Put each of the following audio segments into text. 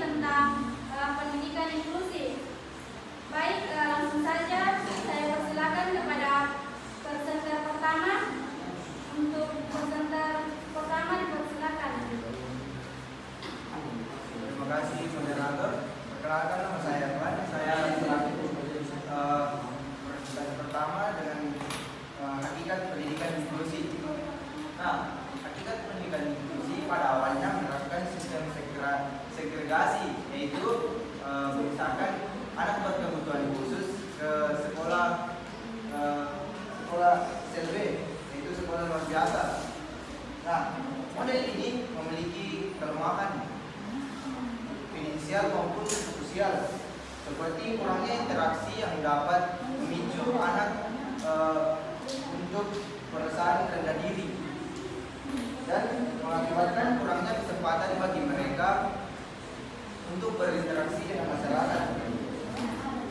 tentang pendidikan inklusif. Baik, langsung saja saya persilakan kepada presenter pertama. Untuk presenter pertama dipersilakan. Terima kasih moderator. Perkenalkan, nama saya Iwan. Saya selaku presenter pertama dengan hakikat pendidikan inklusif. Nah, hakikat pendidikan inklusif pada awalnya menerapkan sistem segregasi, yaitu misalkan anak berkebutuhan khusus ke sekolah SLB, yaitu sekolah luar biasa. Nah, model ini memiliki kelemahan finansial maupun sosial, seperti kurangnya interaksi yang dapat memicu anak untuk perasaan rendah diri dan mengakibatkan kurangnya kesempatan bagi mereka untuk berinteraksi dengan masyarakat.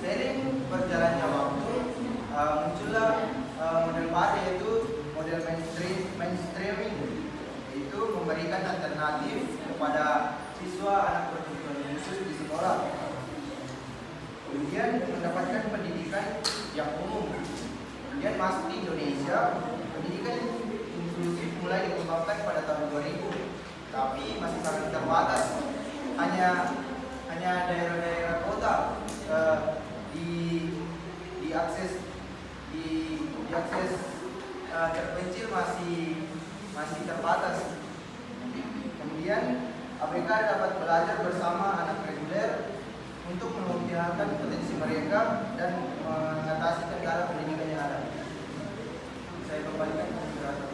Seiring berjalannya waktu, muncullah model baru, yaitu model mainstreaming, yaitu memberikan alternatif kepada siswa anak berkebutuhan khusus di sekolah, kemudian mendapatkan pendidikan yang umum. Kemudian masuk di Indonesia, pendidikan inklusif mulai dikembangkan pada tahun 2000, tapi masih sangat terbatas. Hanya daerah-daerah kota diakses terpencil masih terbatas. Kemudian ABK dapat belajar bersama anak reguler untuk mengoptimalkan potensi mereka dan mengatasi kendala pendidikan yang ada. Saya kembalikan ke moderator.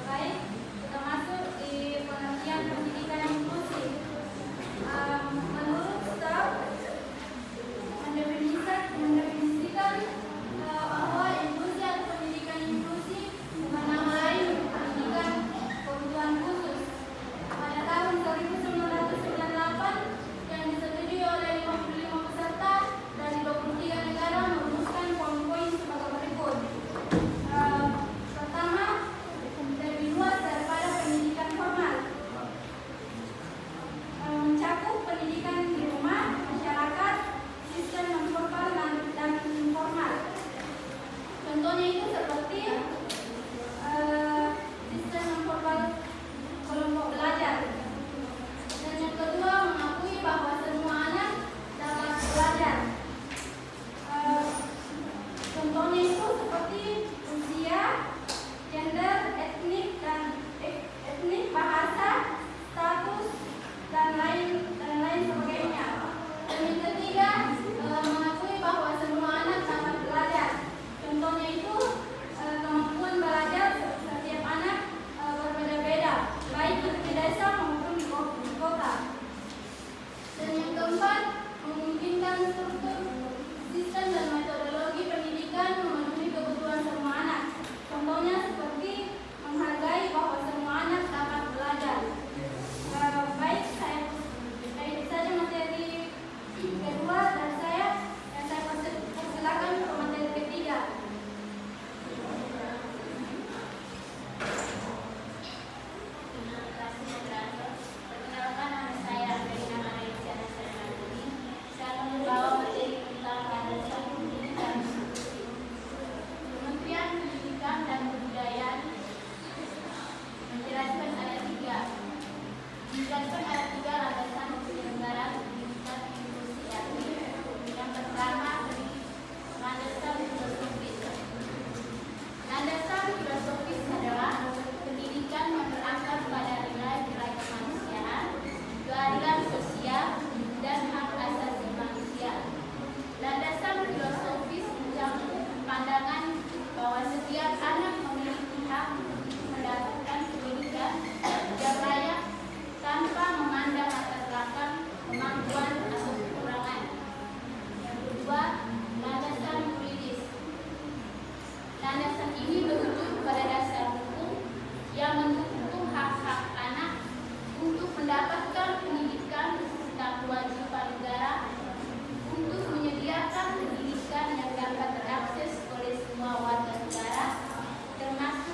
Baik, kita masuk di pengertian pendidikan inklusif. Menurut STAF mendefinisikan bahwa inklusi atau pendidikan inklusif bukan nama lain pendidikan kebutuhan khusus. Pada tahun 1998 yang disetujui oleh 55 peserta dari 23 negara merumuskan poin-poin sebagai berikut. Pertama, lebih luas daripada pendidikan formal, mencakup pendidikan di rumah, masyarakat, sistem non formal dan informal. Contohnya itu seperti sistem non formal kelompok belajar. Dan yang kedua, mengakui bahwa semua anak dapat belajar. Contohnya itu seperti usia, gender, etnik, bahasa, status, dan lain sebagainya. Dan yang ketiga, mengakui bahwa semua anak dapat belajar. Contohnya itu kemampuan belajar setiap anak berbeda-beda, baik di desa maupun di kota. Dan yang keempat, memungkinkan struktur, sistem dan metodologi pendidikan memenuhi kebutuhan semua anak. Contohnya seperti menghargai bahwa semua anak dapat belajar. Baik, itu saja materi kedua dari saya, dan saya persilakan ke materi ketiga. Terima kasih moderator. Perkenalkan, nama saya Andreina Malaysia Nasrani. Saya akan membawa materi tentang landasan pendidikan inklusif. Kementerian Pendidikan dan Kebudayaan menjelaskan ayat 3. Dijelaskan ayat 3 landasan penyelenggaraan pendidikan inklusif yakni yang pertama, landasan filosofis. Landasan filosofis adalah pendidikan yang berasal pada nilai-nilai kemanusiaan, keadilan sosial, dan hak asasi manusia. Landasan filosofis mencakup pandangan bahwa setiap anak memiliki hak mendapatkan pendidikan yang layak tanpa memandang latar belakang, kemampuan, atau kekurangan. Yang kedua, landasan yuridis. Landasan ini merujuk pada dasar hukum yang mendukung hak-hak anak untuk mendapatkan pendidikan serta kewajiban negara untuk menyediakan pendidikan yang dapat terakses oleh semua warga negara, termasuk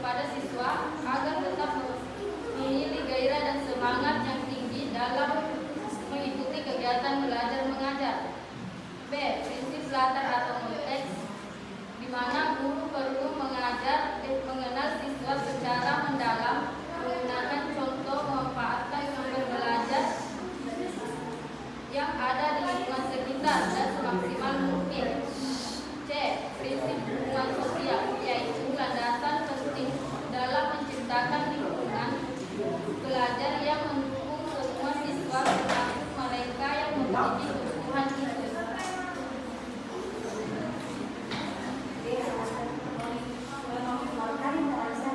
kepada siswa agar tetap memiliki gairah dan semangat yang tinggi dalam mengikuti kegiatan belajar mengajar. B. Prinsip latar atau konteks, di mana guru perlu mengenal siswa secara mendalam, menggunakan contoh, memanfaatkan sumber belajar yang ada di lingkungan sekitar dan semaksimal mungkin. C. Prinsip hubungan sosial, yaitu landasan penting dalam menciptakan lingkungan belajar yang mendukung semua siswa termasuk mereka yang memiliki kebutuhan khusus. Melakukan interaksi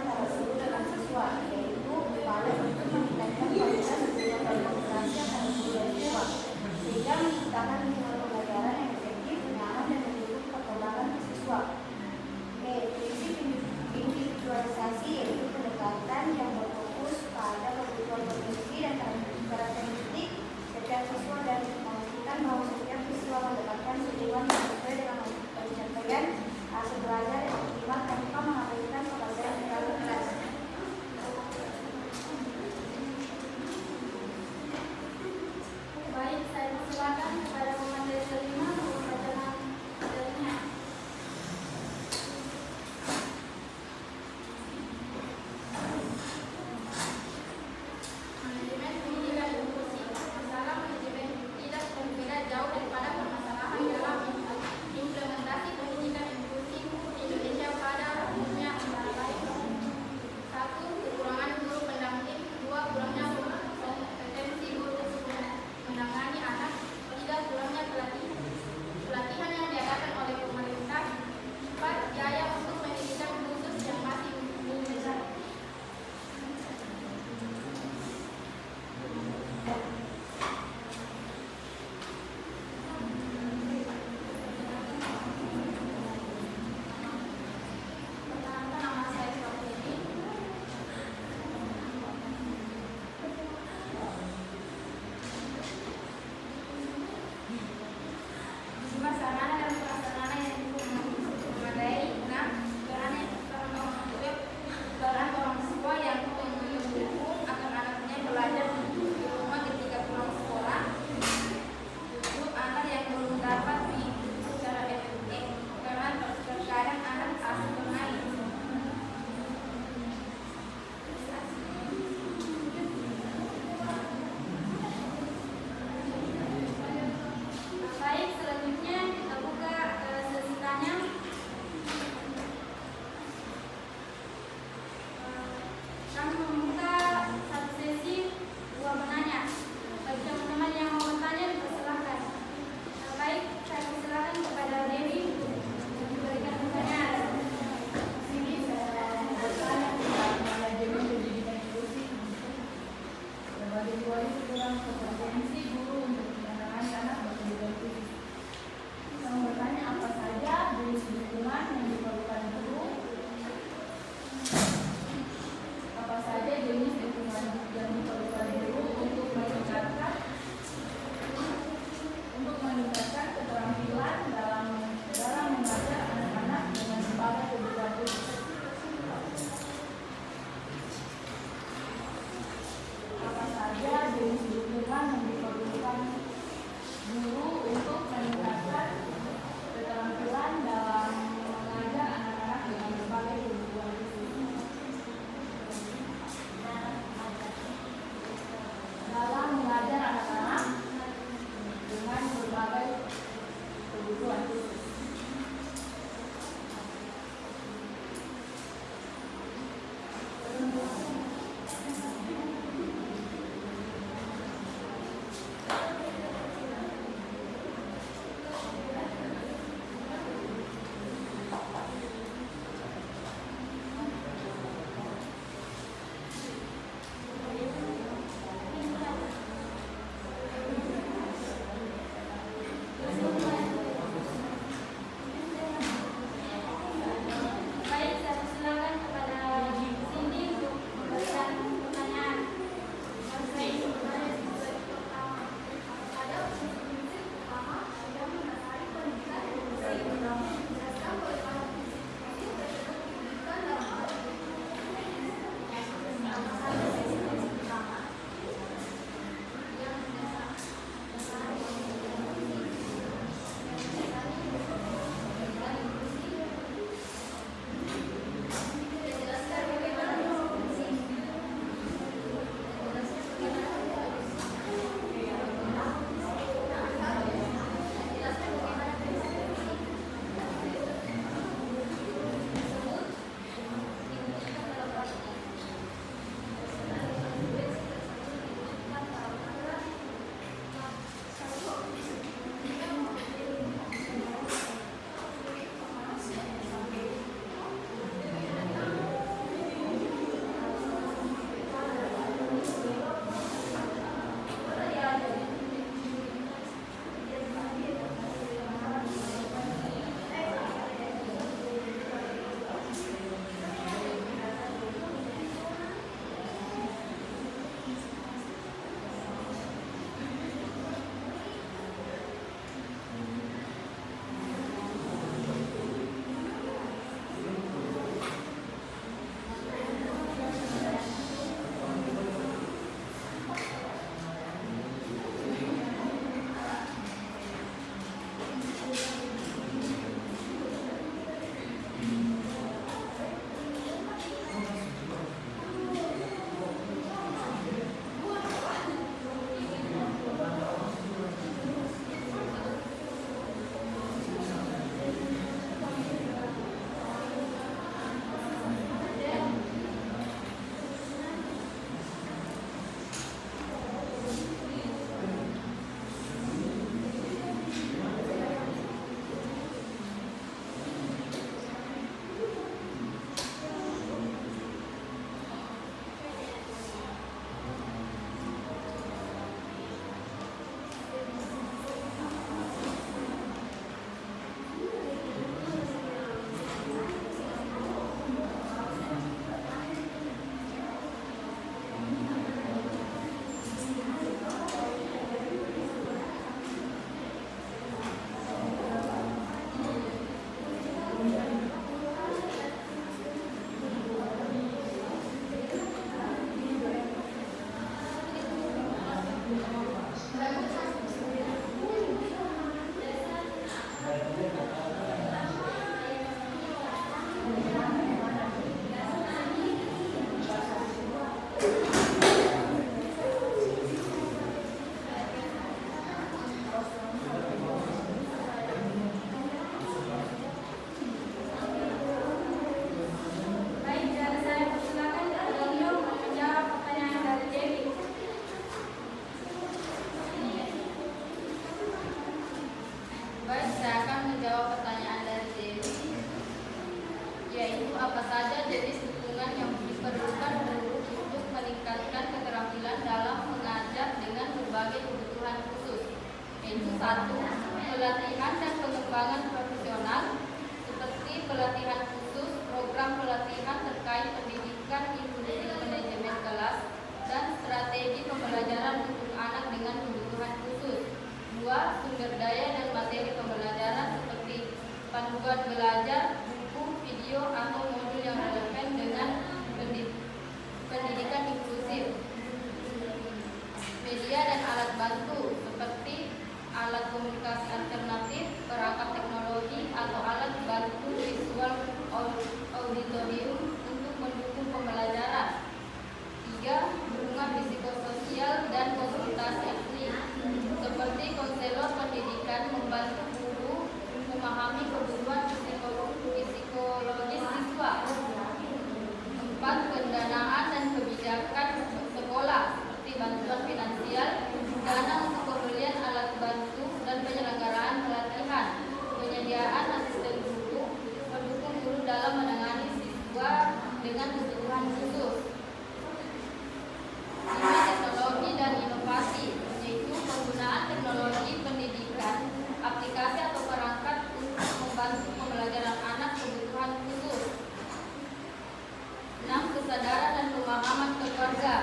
kesadaran dan pemahaman keluarga,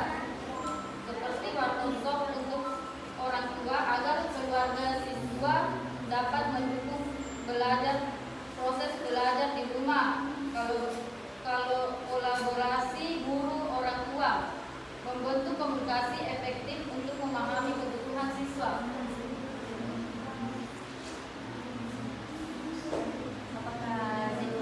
seperti workshop untuk orang tua agar keluarga siswa dapat mendukung proses belajar di rumah. Kalau kolaborasi guru orang tua membentuk komunikasi efektif untuk memahami kebutuhan siswa. Apakah itu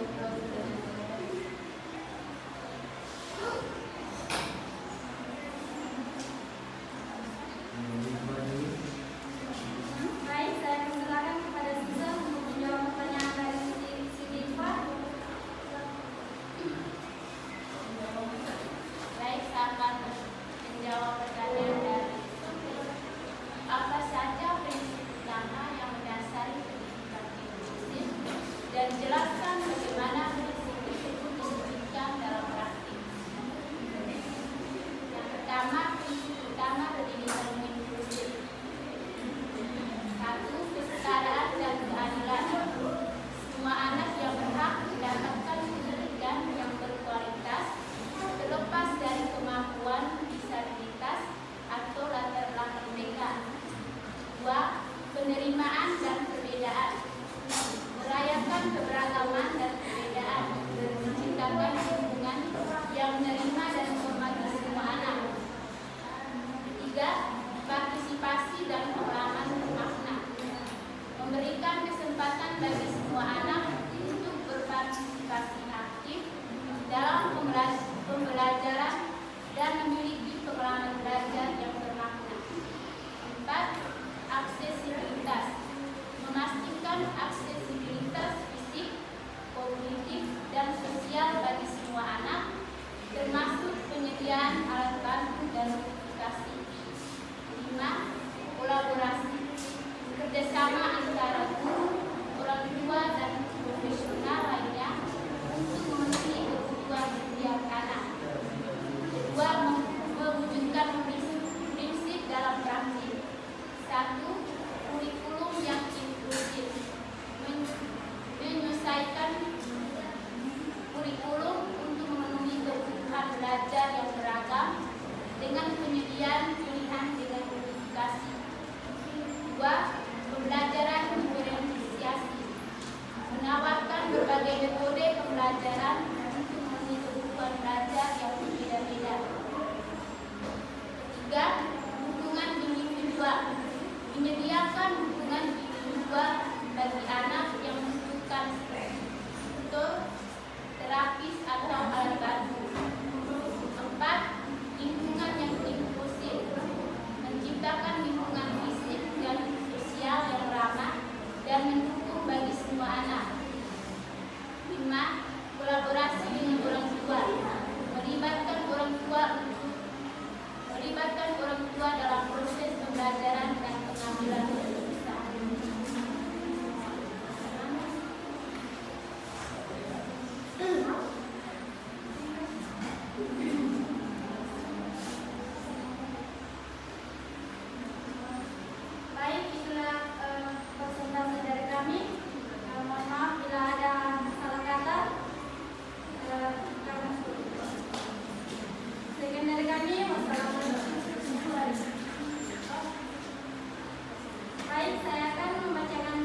baik, saya persilakan kepada siswa untuk menjawab pertanyaan dari si Diva. Baik, saya akan menjawab pertanyaan dari apa saja prinsip utama yang mendasari pendidikan inklusif dan jelaskan bagaimana prinsip tersebut diwujudkan dalam praktik. Yang pertama, prinsip utama pendidikan inklusif. 1. Kesetaraan dan keadilan. Semua anak yang berhak mendapatkan pendidikan yang berkualitas terlepas dari kemampuan, disabilitas, atau latar belakang mereka. 2. Penerimaan dan perbedaan. Merayakan keberagaman dan perbedaan, menciptakan lingkungan yang menerima dan menghormati semua anak. 3. Partisipasi dan pengalaman bermakna. Memberikan kesempatan bagi semua anak untuk berpartisipasi aktif dalam pembelajaran dan memiliki pengalaman belajar yang bermakna. 4. Aksesibilitas. Memastikan aksesibilitas fisik, kognitif, dan sosial bagi semua anak, termasuk penyediaan alat bantu dan notifikasi. 5. Kolaborasi. Kerjasama antara guru, orang tua, dan profesional lainnya untuk memenuhi kebutuhan setiap anak. 2. Mewujudkan prinsip dalam praktik. 1. Kurikulum yang inklusif. Menyesuaikan kurikulum untuk memenuhi kebutuhan belajar yang beragam dengan penyediaan pilihan dengan modifikasi. 2. Pembelajaran diferensiasi. Menawarkan berbagai metode pembelajaran untuk memenuhi kebutuhan belajar yang berbeda-beda. 3. Dukungan individual. Menyediakan dukungan individual bagi anak yang membutuhkan tutor, terapis, atau alat bantu. 4. Lingkungan yang inklusif. Menciptakan lingkungan fisik dan sosial yang ramah dan mendukung bagi semua anak. 5. Kolaborasi dengan orang tua. Melibatkan orang tua dalam proses pembelajaran dan pengambilan keputusan. baik, itulah presentasi dari kami. Mohon maaf bila ada salah kata. Sekian dari kami. Wassalamualaikum. Baik, saya akan membacakan